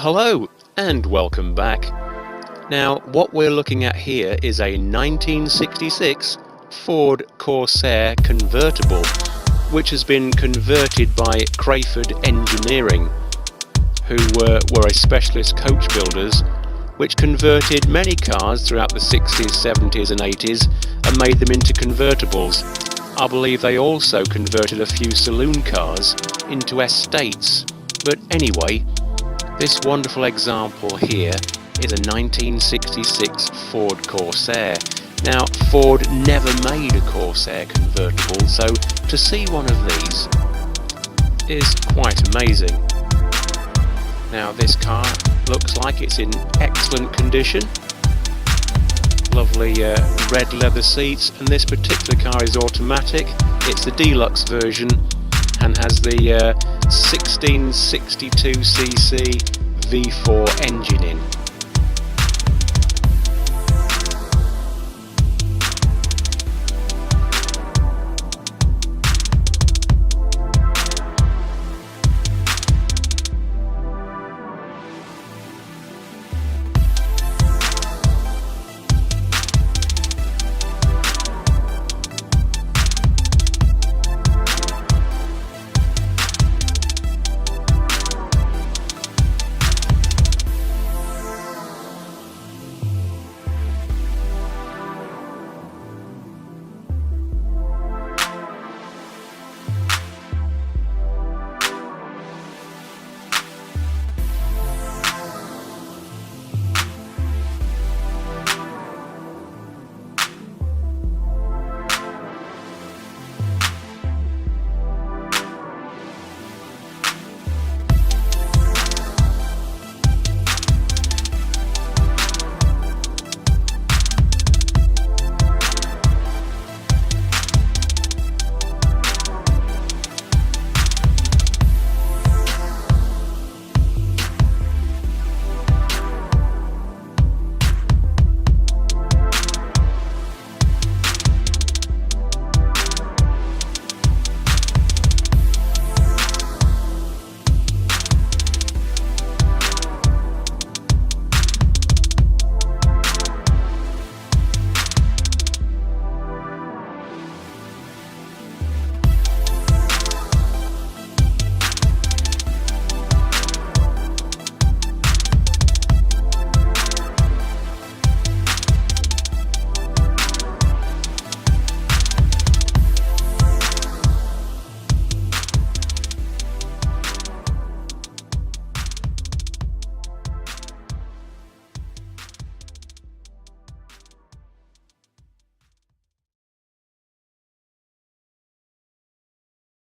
Hello and welcome back. Now what we're looking at here is a 1966 Ford Corsair Convertible which has been converted by Crayford Engineering, who were a specialist coach builders which converted many cars throughout the 60s, 70s and 80s and made them into convertibles. I believe they also converted a few saloon cars into estates. But anyway, this wonderful example here is a 1966 Ford Corsair. Now, Ford never made a Corsair convertible, so to see one of these is quite amazing. Now, this car looks like it's in excellent condition. Lovely red leather seats, and this particular car is automatic. It's the deluxe version and has the 1662cc V4 engine in.